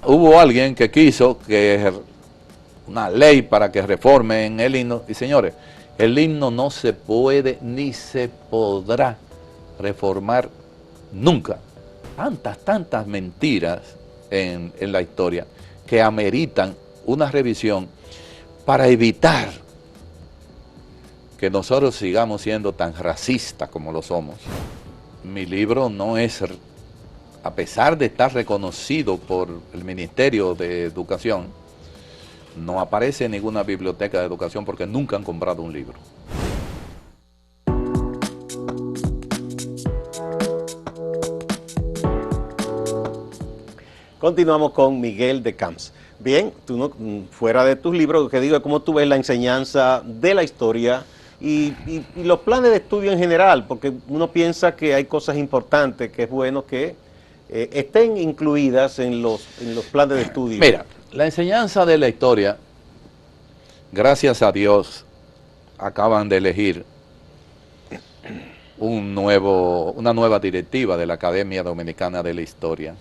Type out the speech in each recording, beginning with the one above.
hubo alguien que quiso que una ley para que reformen el himno, y señores, el himno no se puede ni se podrá reformar nunca. Tantas mentiras en la historia que ameritan una revisión para evitar que nosotros sigamos siendo tan racistas como lo somos. Mi libro no es, a pesar de estar reconocido por el Ministerio de Educación, no aparece en ninguna biblioteca de educación porque nunca han comprado un libro. Continuamos con Miguel de Camps. Bien, tú no, fuera de tus libros, lo que digo es cómo tú ves la enseñanza de la historia y los planes de estudio en general, porque uno piensa que hay cosas importantes, que es bueno que estén incluidas en los planes de estudio. Mira, la enseñanza de la historia, gracias a Dios, acaban de elegir una nueva directiva de la Academia Dominicana de la Historia,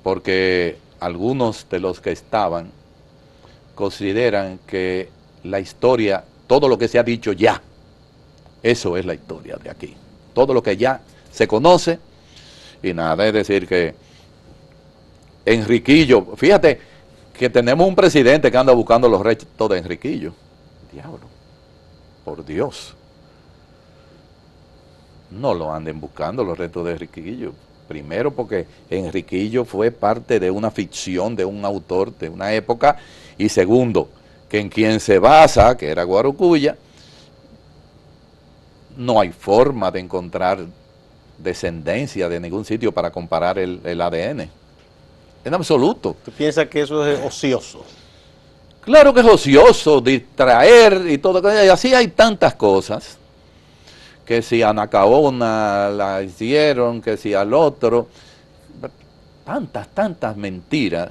porque algunos de los que estaban consideran que la historia, todo lo que se ha dicho ya, eso es la historia de aquí. Todo lo que ya se conoce y nada, es decir que Enriquillo, fíjate que tenemos un presidente que anda buscando los restos de Enriquillo. Diablo, por Dios. No lo anden buscando los restos de Enriquillo. Primero porque Enriquillo fue parte de una ficción de un autor de una época, y segundo, que en quien se basa, que era Guarocuya, no hay forma de encontrar descendencia de ningún sitio para comparar el ADN. En absoluto. ¿Tú piensas que eso es ocioso? Claro que es ocioso, distraer y todo, y así hay tantas cosas, que si a Anacaona la hicieron, que si al otro, tantas mentiras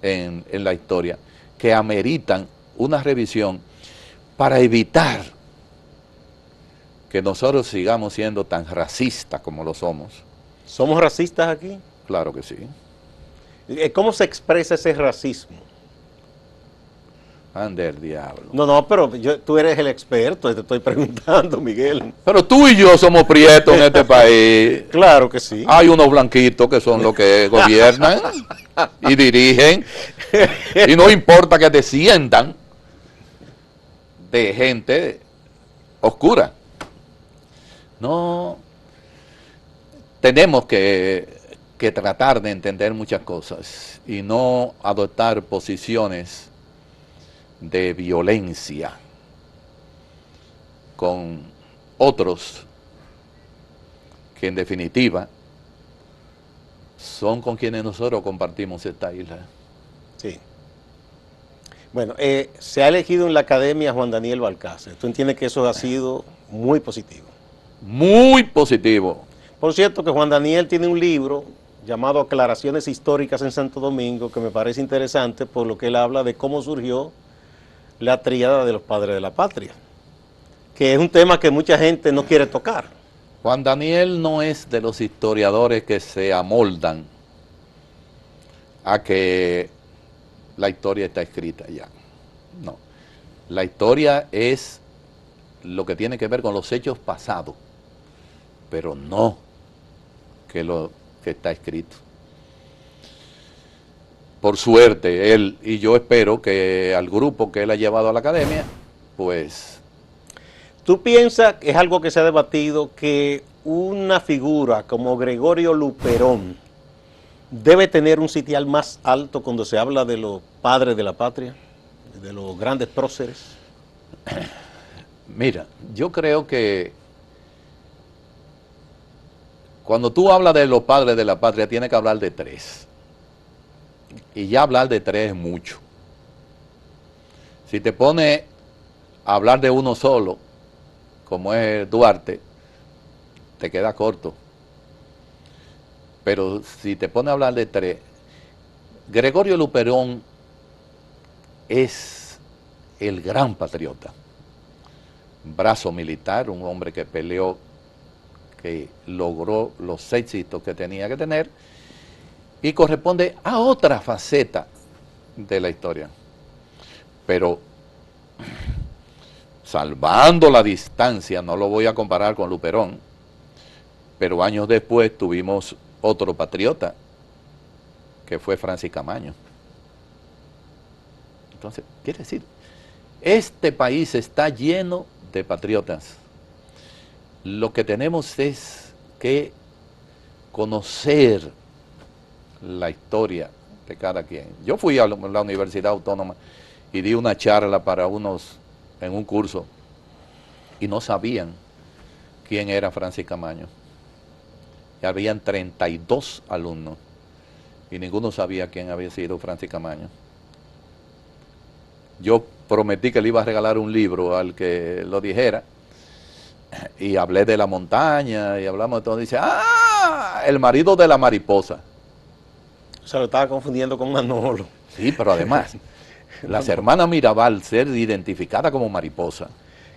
en la historia que ameritan una revisión para evitar que nosotros sigamos siendo tan racistas como lo somos. ¿Somos racistas aquí? Claro que sí. ¿Cómo se expresa ese racismo? Ande el diablo. No, pero tú eres el experto, te estoy preguntando, Miguel. Pero tú y yo somos prietos en este país. Claro que sí. Hay unos blanquitos que son los que gobiernan y dirigen, y no importa que desciendan de gente oscura. No, tenemos que tratar de entender muchas cosas y no adoptar posiciones de violencia con otros que en definitiva son con quienes nosotros compartimos esta isla. Sí. Bueno, se ha elegido en la academia Juan Daniel Balcácer. ¿Tú entiendes que eso ha sido muy positivo? Muy positivo. Por cierto, que Juan Daniel tiene un libro llamado Aclaraciones Históricas en Santo Domingo, que me parece interesante por lo que él habla de cómo surgió la tríada de los padres de la patria, que es un tema que mucha gente no quiere tocar. Juan Daniel no es de los historiadores que se amoldan a que la historia está escrita ya. No. La historia es lo que tiene que ver con los hechos pasados, pero no que lo que está escrito. Por suerte, él, y yo espero que al grupo que él ha llevado a la academia, pues... ¿Tú piensas, que es algo que se ha debatido, que una figura como Gregorio Luperón debe tener un sitial más alto cuando se habla de los padres de la patria, de los grandes próceres? Mira, yo creo que cuando tú hablas de los padres de la patria, tienes que hablar de tres. Y ya hablar de tres es mucho. Si te pones a hablar de uno solo, como es Duarte, te queda corto. Pero si te pones a hablar de tres, Gregorio Luperón es el gran patriota. Brazo militar, un hombre que peleó, que logró los éxitos que tenía que tener, y corresponde a otra faceta de la historia. Pero, salvando la distancia, no lo voy a comparar con Luperón, pero años después tuvimos otro patriota, que fue Francis Camaño. Entonces, quiere decir, este país está lleno de patriotas. Lo que tenemos es que conocer la historia de cada quien. Yo fui a la Universidad Autónoma y di una charla para unos en un curso y no sabían quién era Francis Camaño. Y habían 32 alumnos y ninguno sabía quién había sido Francis Camaño. Yo prometí que le iba a regalar un libro al que lo dijera y hablé de la montaña y hablamos de todo. Dice, ¡ah! El marido de la mariposa. O sea, lo estaba confundiendo con Manolo. Sí, pero además, las hermanas Mirabal ser identificada como mariposa.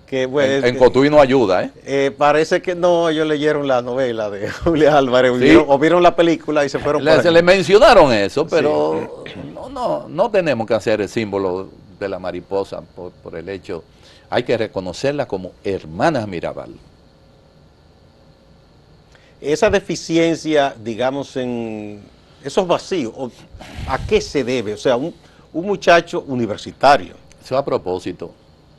Que, bueno, en Cotuí no ayuda, parece que no, ellos leyeron la novela de Julia Álvarez, sí, o vieron la película y se fueron se le mencionaron eso, pero sí. no tenemos que hacer el símbolo de la mariposa por el hecho. Hay que reconocerla como hermanas Mirabal. Esa deficiencia, digamos, en esos vacíos, ¿a qué se debe? O sea, un muchacho universitario. Eso a propósito.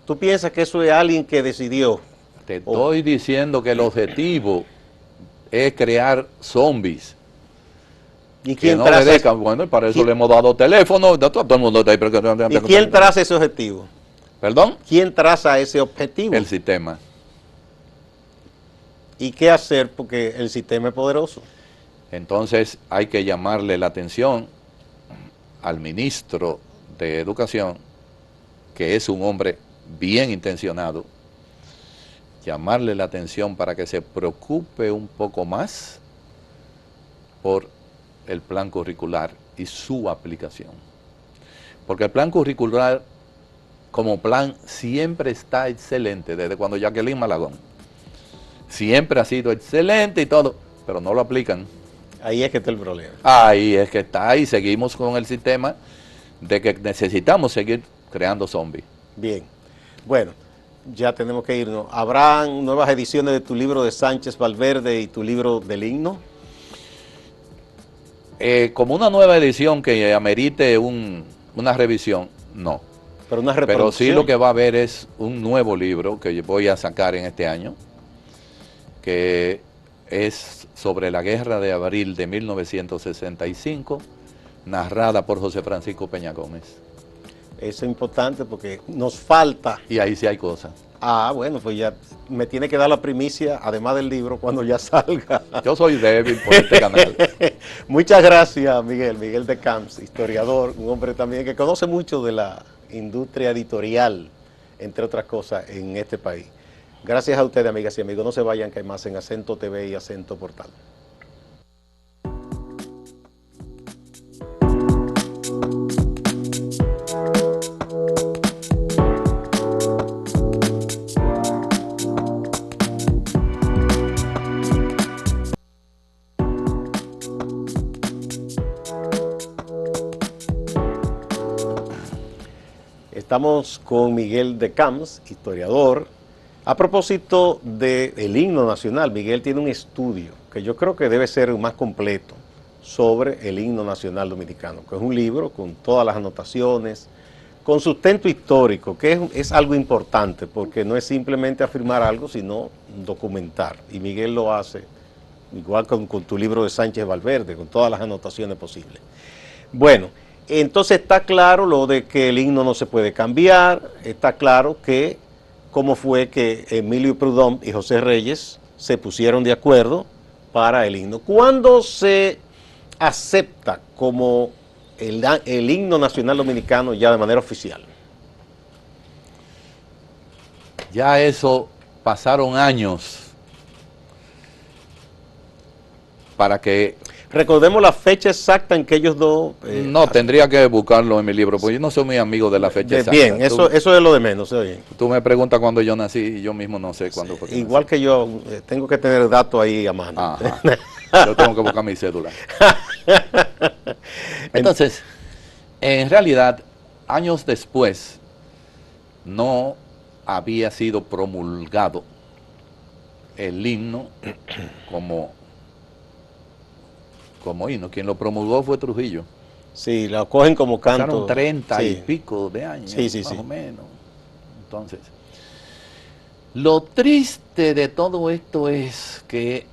¿Tú piensas que eso es alguien que decidió? Te estoy diciendo que el objetivo es crear zombies. ¿Y quién no traza obedezcan? Bueno, para eso le hemos dado teléfono, todo el mundo está ahí. ¿Y quién traza ese objetivo? ¿Perdón? ¿Quién traza ese objetivo? El sistema. ¿Y qué hacer? Porque el sistema es poderoso. Entonces hay que llamarle la atención al ministro de Educación, que es un hombre bien intencionado, llamarle la atención para que se preocupe un poco más por el plan curricular y su aplicación. Porque el plan curricular como plan siempre está excelente, desde cuando Jacqueline Malagón. Siempre ha sido excelente y todo, pero no lo aplican. Ahí es que está el problema. Ahí es que está, y seguimos con el sistema de que necesitamos seguir creando zombies. Bien, bueno, ya tenemos que irnos. ¿Habrán nuevas ediciones de tu libro de Sánchez Valverde y tu libro del himno? Como una nueva edición que amerite una revisión, no. Pero una reproducción. Pero sí lo que va a haber es un nuevo libro que voy a sacar en este año, que es sobre la Guerra de Abril de 1965, narrada por José Francisco Peña Gómez. Eso es importante porque nos falta. Y ahí sí hay cosas. Ah, bueno, pues ya me tiene que dar la primicia, además del libro, cuando ya salga. Yo soy débil por este canal. Muchas gracias, Miguel de Camps, historiador, un hombre también que conoce mucho de la industria editorial, entre otras cosas, en este país. Gracias a ustedes, amigas y amigos. No se vayan, que hay más en Acento TV y Acento Portal. Estamos con Miguel de Camps, historiador. A propósito del himno nacional, Miguel tiene un estudio que yo creo que debe ser más completo sobre el himno nacional dominicano, que es un libro con todas las anotaciones, con sustento histórico, que es algo importante, porque no es simplemente afirmar algo, sino documentar. Y Miguel lo hace, igual con tu libro de Sánchez Valverde, con todas las anotaciones posibles. Bueno, entonces está claro lo de que el himno no se puede cambiar, está claro que cómo fue que Emilio Prudhomme y José Reyes se pusieron de acuerdo para el himno. ¿Cuándo se acepta como el himno nacional dominicano ya de manera oficial? Ya eso pasaron años para que Recordemos la fecha exacta en que ellos dos... no, tendría que buscarlo en mi libro, porque yo no soy muy amigo de la fecha exacta. Bien, eso es lo de menos. Oye. Tú me preguntas cuándo yo nací y yo mismo no sé cuándo fue que Igual nací. que yo, tengo que tener el dato ahí a mano. Ajá. Yo tengo que buscar mi cédula. Entonces, en realidad, años después, no había sido promulgado el himno como himno. Quien lo promulgó fue Trujillo. Sí, lo cogen como canto. Pasaron 30 sí. y pico de años, Sí, más o menos. Entonces, lo triste de todo esto es que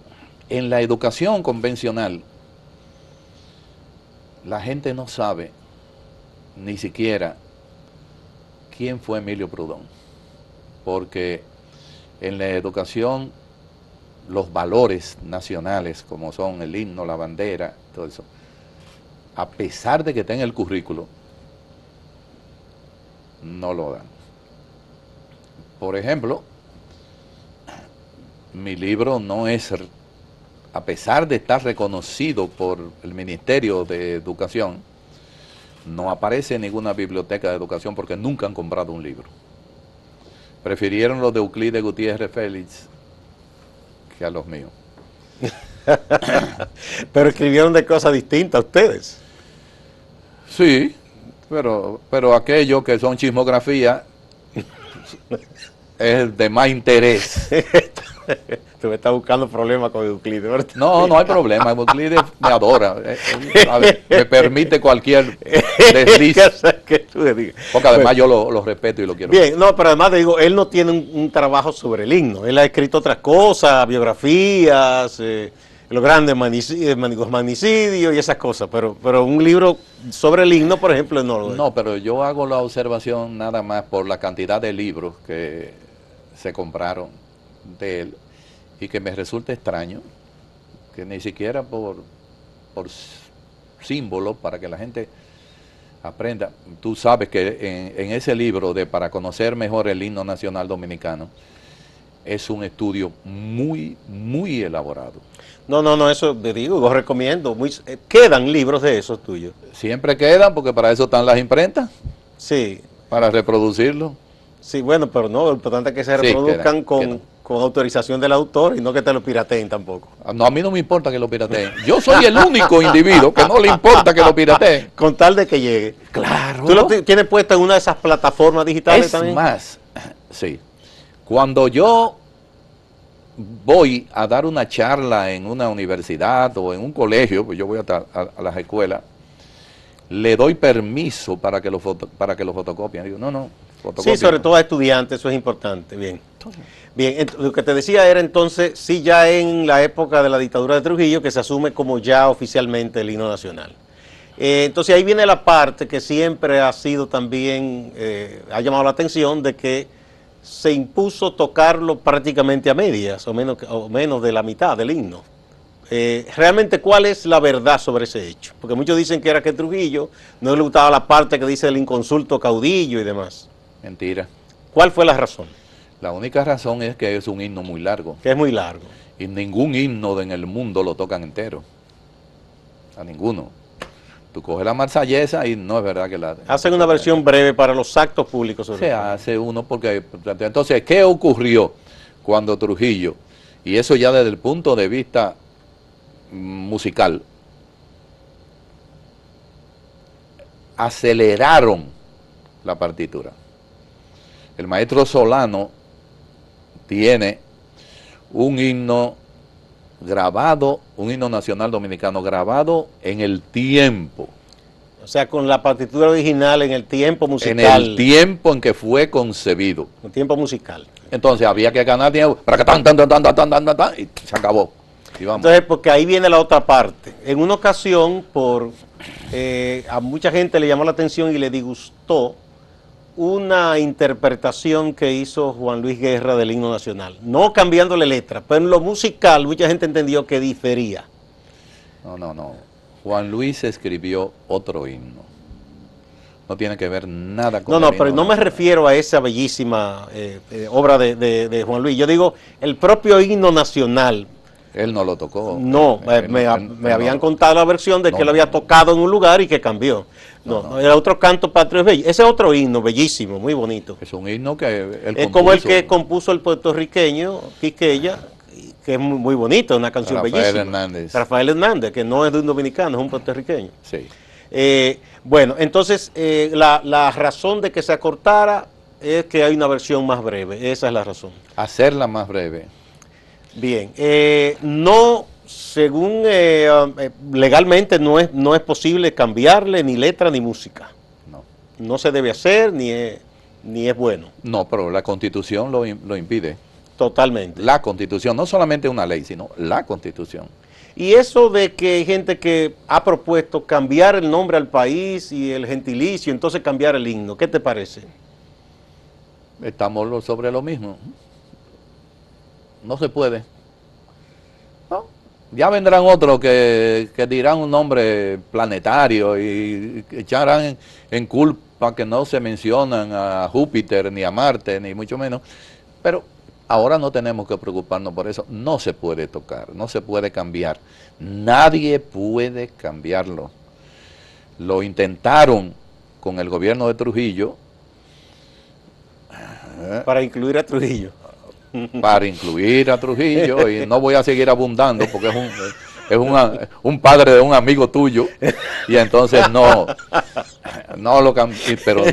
en la educación convencional, la gente no sabe ni siquiera quién fue Emilio Prudón, porque en la educación los valores nacionales, como son el himno, la bandera, todo eso, a pesar de que está en el currículo, no lo dan. Por ejemplo, mi libro no es, a pesar de estar reconocido por el Ministerio de Educación, no aparece en ninguna biblioteca de educación porque nunca han comprado un libro. Prefirieron los de Euclides Gutiérrez Félix que a los míos. Pero escribieron de cosas distintas ustedes. Sí, pero aquellos que son chismografía es de más interés. Tú me estás buscando problemas con Euclides, ¿verdad? No, no hay problema. Euclides me adora. Me permite cualquier desliz. Porque además yo lo respeto y lo quiero. Bien, no, pero además te digo, él no tiene un trabajo sobre el himno. Él ha escrito otras cosas, biografías, los grandes magnicidios y esas cosas. Pero un libro sobre el himno, por ejemplo, no lo es. No, pero yo hago la observación nada más por la cantidad de libros que se compraron de él y que me resulta extraño que ni siquiera por símbolo para que la gente aprenda. Tú sabes que en ese libro de Para conocer mejor el himno nacional dominicano es un estudio muy, muy elaborado. No, eso te digo, lo recomiendo. Quedan libros de esos tuyos. Siempre quedan porque para eso están las imprentas. Sí. Para reproducirlo. Sí, bueno, pero no, lo importante es que se reproduzcan con autorización del autor y no que te lo pirateen tampoco. No, a mí no me importa que lo pirateen. Yo soy el único individuo que no le importa que lo pirateen. Con tal de que llegue. Claro. ¿Tú lo tienes puesto en una de esas plataformas digitales también? Es más, sí. Cuando yo voy a dar una charla en una universidad o en un colegio, pues yo voy a las escuelas, le doy permiso para que lo fotocopien. Digo, no, sí, sobre todo a estudiantes, eso es importante. Bien. Bien, lo que te decía era entonces, sí, ya en la época de la dictadura de Trujillo, que se asume como ya oficialmente el himno nacional. Entonces ahí viene la parte que siempre ha sido también, ha llamado la atención de que se impuso tocarlo prácticamente a medias, o menos de la mitad del himno. Realmente, ¿cuál es la verdad sobre ese hecho? Porque muchos dicen que era que Trujillo no le gustaba la parte que dice el inconsulto caudillo y demás. Mentira. ¿Cuál fue la razón? La única razón es que es un himno muy largo. Que es muy largo. Y ningún himno en el mundo lo tocan entero. A ninguno. Tú coges la marsellesa y no es verdad que la... Hacen una versión breve para los actos públicos. Se hace uno porque... Entonces, ¿qué ocurrió cuando Trujillo, y eso ya desde el punto de vista musical, aceleraron la partitura? El maestro Solano tiene un himno grabado, un himno nacional dominicano grabado en el tiempo. O sea, con la partitura original en el tiempo musical. En el tiempo en que fue concebido. El tiempo musical. Entonces había que ganar tiempo para que y se acabó. Y vamos. Entonces, porque ahí viene la otra parte. En una ocasión, a mucha gente le llamó la atención y le disgustó una interpretación que hizo Juan Luis Guerra del himno nacional. No cambiándole letra, pero en lo musical mucha gente entendió que difería. No. Juan Luis escribió otro himno. No tiene que ver nada con No, pero no me refiero a esa bellísima obra de Juan Luis. Yo digo, el propio himno nacional. Él no lo tocó. No, me habían contado la versión de que él había tocado en un lugar y que cambió. No, el otro canto patrio es bello. Ese es otro himno bellísimo, muy bonito. Es un himno que él es como el que compuso el puertorriqueño Quiqueya, que es muy bonito, una canción Rafael bellísima. Hernández. Rafael Hernández, que no es de un dominicano, es un puertorriqueño. Sí. Bueno, entonces la razón de que se acortara es que hay una versión más breve, esa es la razón. Hacerla más breve. Bien, no, según legalmente no es posible cambiarle ni letra ni música. No. No se debe hacer ni es bueno. No, pero la Constitución lo impide. Totalmente. La Constitución, no solamente una ley, sino la Constitución. Y eso de que hay gente que ha propuesto cambiar el nombre al país y el gentilicio, entonces cambiar el himno, ¿qué te parece? Estamos sobre lo mismo. No se puede. No. Ya vendrán otros que dirán un nombre planetario y echarán en culpa que no se mencionan a Júpiter ni a Marte, ni mucho menos. Pero ahora no tenemos que preocuparnos por eso. No se puede tocar, no se puede cambiar. Nadie puede cambiarlo. Lo intentaron con el gobierno de Trujillo. Para incluir a Trujillo. Para incluir a Trujillo, y no voy a seguir abundando porque es un padre de un amigo tuyo, y entonces no lo cambié, pero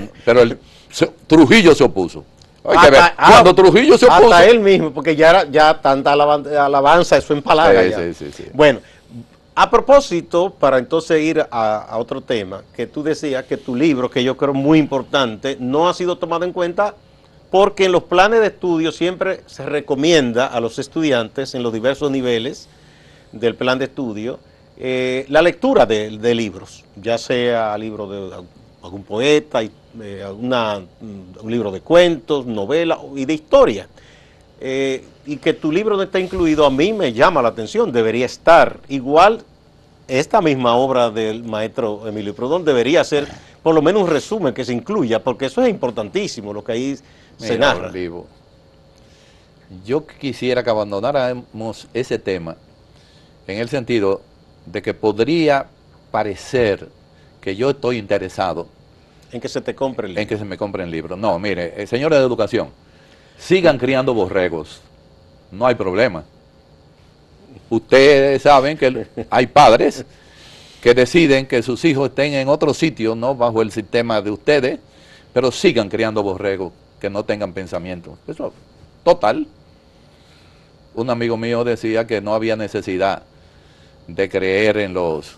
Trujillo se opuso. Cuando Trujillo se opuso. Hasta él mismo, porque ya tanta alabanza, eso empalaga. Sí. Bueno, a propósito, para entonces ir a otro tema, que tú decías que tu libro, que yo creo muy importante, no ha sido tomado en cuenta porque en los planes de estudio siempre se recomienda a los estudiantes en los diversos niveles del plan de estudio la lectura de libros, ya sea libro de algún poeta, un libro de cuentos, novela y de historia. Y que tu libro no está incluido a mí me llama la atención, debería estar. Igual esta misma obra del maestro Emilio Proudhon debería ser por lo menos un resumen que se incluya, porque eso es importantísimo, lo que ahí se narra. Olivo, yo quisiera que abandonáramos ese tema en el sentido de que podría parecer que yo estoy interesado en que se te compre el libro. En que se me compren libros. No, mire, señores de educación, sigan criando borregos, no hay problema. Ustedes saben que hay padres que deciden que sus hijos estén en otro sitio, no bajo el sistema de ustedes, pero sigan criando borregos que no tengan pensamiento. Eso, total. Un amigo mío decía que no había necesidad de creer en los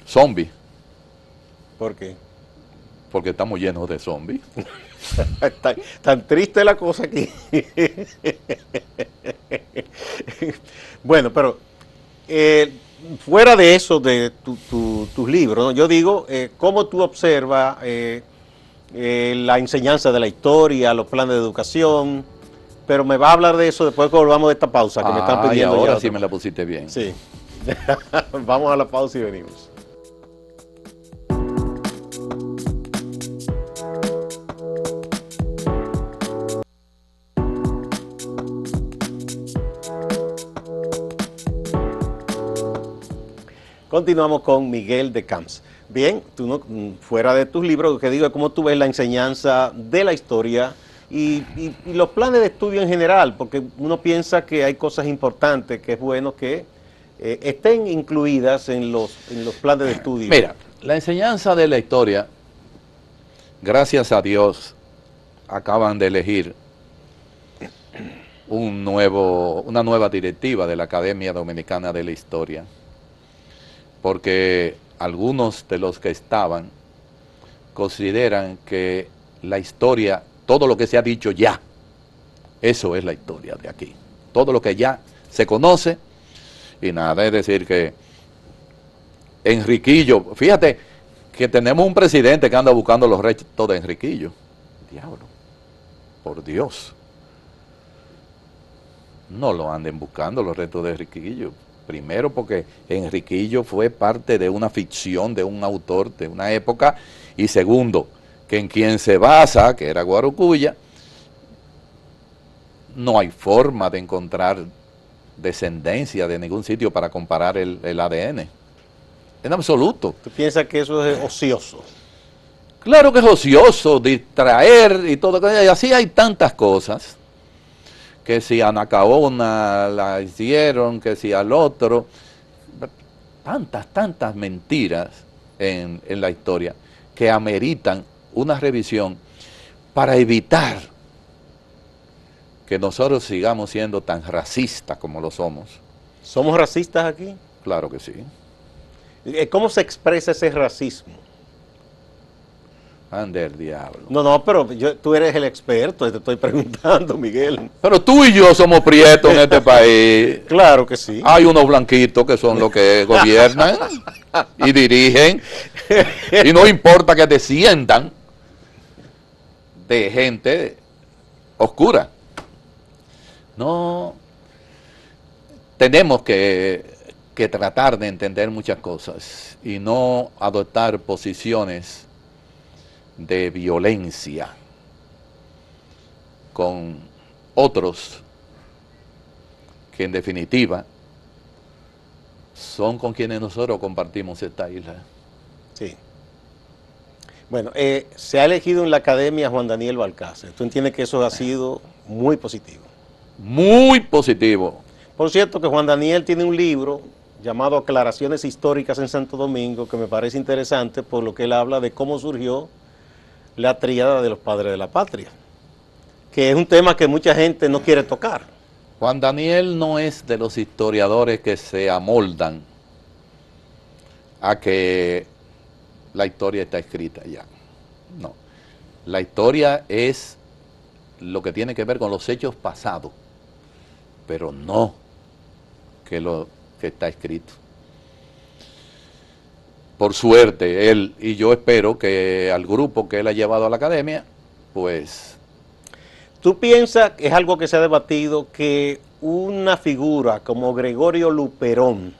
zombies. ¿Por qué? Porque estamos llenos de zombies. tan triste la cosa aquí. Bueno, pero fuera de eso, de tus libros, ¿no? Yo digo, ¿cómo tú observas la enseñanza de la historia, los planes de educación? Pero me va a hablar de eso después que volvamos de esta pausa que me están pidiendo. Ahora sí me la pusiste bien. Sí. Vamos a la pausa y venimos. Continuamos con Miguel de Camps. Bien, tú no, fuera de tus libros, lo que digo es cómo tú ves la enseñanza de la historia y los planes de estudio en general, porque uno piensa que hay cosas importantes, que es bueno que estén incluidas en los planes de estudio. Mira, la enseñanza de la historia, gracias a Dios, acaban de elegir una nueva directiva de la Academia Dominicana de la Historia, porque algunos de los que estaban consideran que la historia, todo lo que se ha dicho ya, eso es la historia de aquí. Todo lo que ya se conoce y nada, es decir que Enriquillo, fíjate que tenemos un presidente que anda buscando los restos de Enriquillo. Diablo, por Dios. No lo anden buscando los restos de Enriquillo. Primero porque Enriquillo fue parte de una ficción de un autor de una época, y segundo, que en quien se basa, que era Guarocuya, no hay forma de encontrar descendencia de ningún sitio para comparar el ADN. En absoluto. ¿Tú piensas que eso es ocioso? Claro que es ocioso, distraer y todo. Y así hay tantas cosas. Que si a Anacaona la hicieron, que si al otro. Tantas mentiras en la historia que ameritan una revisión para evitar que nosotros sigamos siendo tan racistas como lo somos. ¿Somos racistas aquí? Claro que sí. ¿Cómo se expresa ese racismo? Ande el diablo. No, pero tú eres el experto, te estoy preguntando, Miguel. Pero tú y yo somos prietos en este país. Claro que sí. Hay unos blanquitos que son los que gobiernan y dirigen. Y no importa que desciendan de gente oscura. No, tenemos que tratar de entender muchas cosas y no adoptar posiciones de violencia con otros que en definitiva son con quienes nosotros compartimos esta isla. Sí. Bueno, se ha elegido en la academia Juan Daniel Balcácer. ¿Tú entiendes que eso ha sido muy positivo? Muy positivo. Por cierto que Juan Daniel tiene un libro llamado Aclaraciones Históricas en Santo Domingo, que me parece interesante por lo que él habla de cómo surgió la tríada de los padres de la patria, que es un tema que mucha gente no quiere tocar. Juan Daniel no es de los historiadores que se amoldan a que la historia está escrita ya. No. La historia es lo que tiene que ver con los hechos pasados, pero no que lo que está escrito. Por suerte, él y yo espero que al grupo que él ha llevado a la academia, pues... ¿Tú piensas, que es algo que se ha debatido, que una figura como Gregorio Luperón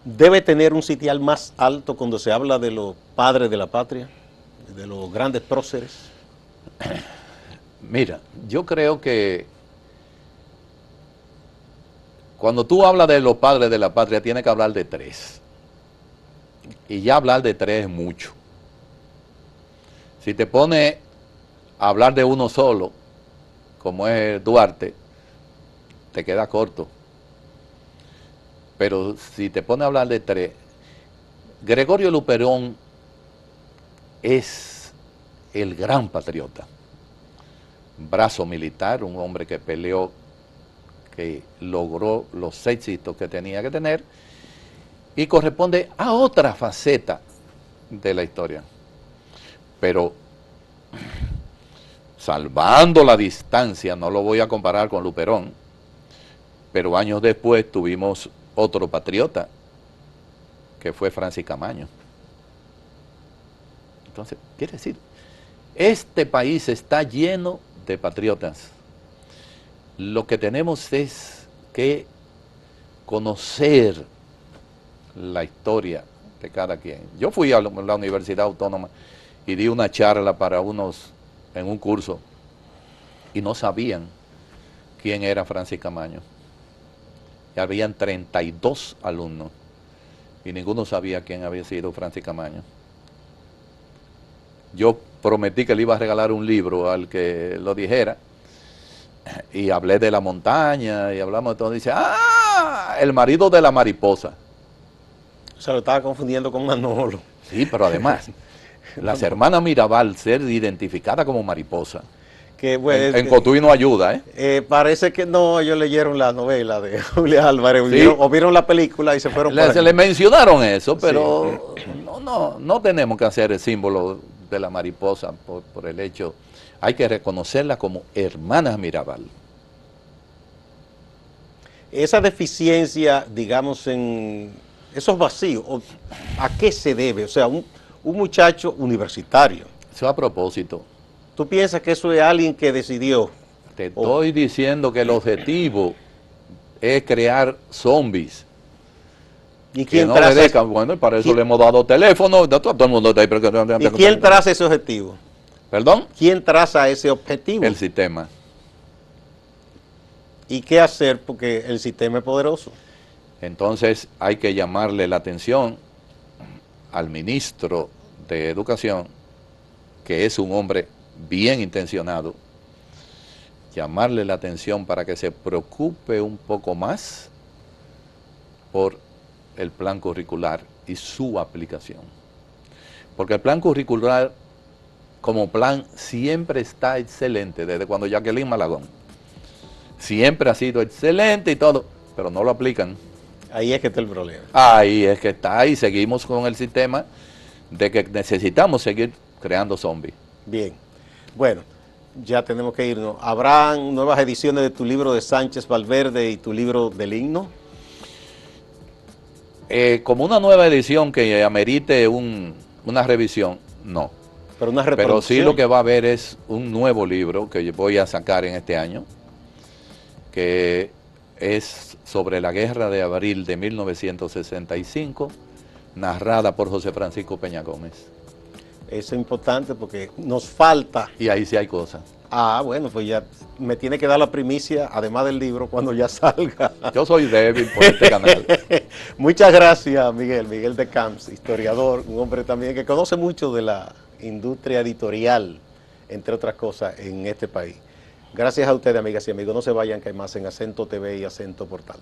debe tener un sitial más alto cuando se habla de los padres de la patria, de los grandes próceres? Mira, yo creo que cuando tú hablas de los padres de la patria, tienes que hablar de tres. Y ya hablar de tres es mucho. Si te pones a hablar de uno solo, como es Duarte, te queda corto. Pero si te pones a hablar de tres, Gregorio Luperón es el gran patriota. Brazo militar, un hombre que peleó, que logró los éxitos que tenía que tener, y corresponde a otra faceta de la historia. Pero, salvando la distancia, no lo voy a comparar con Luperón, pero años después tuvimos otro patriota, que fue Francis Camaño. Entonces, quiere decir, este país está lleno de patriotas. Lo que tenemos es que conocer la historia de cada quien. Yo fui a la Universidad Autónoma y di una charla para unos en un curso y no sabían quién era Francis Camaño. Y habían 32 alumnos y ninguno sabía quién había sido Francis Camaño. Yo prometí que le iba a regalar un libro al que lo dijera y hablé de la montaña y hablamos de todo. Dice, el marido de la mariposa. O sea, lo estaba confundiendo con Manolo. Sí, pero además, las hermanas Mirabal ser identificada como mariposa. Que, bueno, en Cotuí no ayuda, parece que no, ellos leyeron la novela de Julián Álvarez, sí, o vieron la película y se fueron se le mencionaron eso, pero sí. No tenemos que hacer el símbolo de la mariposa por el hecho. Hay que reconocerla como hermanas Mirabal. Esa deficiencia, digamos, en esos vacíos, ¿a qué se debe? O sea, un muchacho universitario. Eso a propósito. ¿Tú piensas que eso es alguien que decidió? Te estoy diciendo que el objetivo es crear zombies. ¿Y quién no traza le bueno, y para eso le hemos dado teléfono. Todo el mundo está ahí. ¿Y quién traza ese objetivo? ¿Perdón? ¿Quién traza ese objetivo? El sistema. ¿Y qué hacer? Porque el sistema es poderoso. Entonces hay que llamarle la atención al ministro de Educación, que es un hombre bien intencionado, llamarle la atención para que se preocupe un poco más por el plan curricular y su aplicación. Porque el plan curricular como plan siempre está excelente, desde cuando Jacqueline Malagón. Siempre ha sido excelente y todo, pero no lo aplican. Ahí es que está el problema. Ahí es que está, y seguimos con el sistema de que necesitamos seguir creando zombies. Bien, bueno, ya tenemos que irnos. ¿Habrán nuevas ediciones de tu libro de Sánchez Valverde y tu libro del himno? Como una nueva edición que amerite una revisión, no. Pero una Pero reproducción. sí lo que va a haber es un nuevo libro que voy a sacar en este año, que es sobre la Guerra de Abril de 1965, narrada por José Francisco Peña Gómez. Eso es importante porque nos falta. Y ahí sí hay cosas. Ah, bueno, pues ya me tiene que dar la primicia, además del libro, cuando ya salga. Yo soy débil por este canal. Muchas gracias, Miguel de Camps, historiador, un hombre también que conoce mucho de la industria editorial, entre otras cosas, en este país. Gracias a ustedes, amigas y amigos. No se vayan, que hay más en Acento TV y Acento Portal.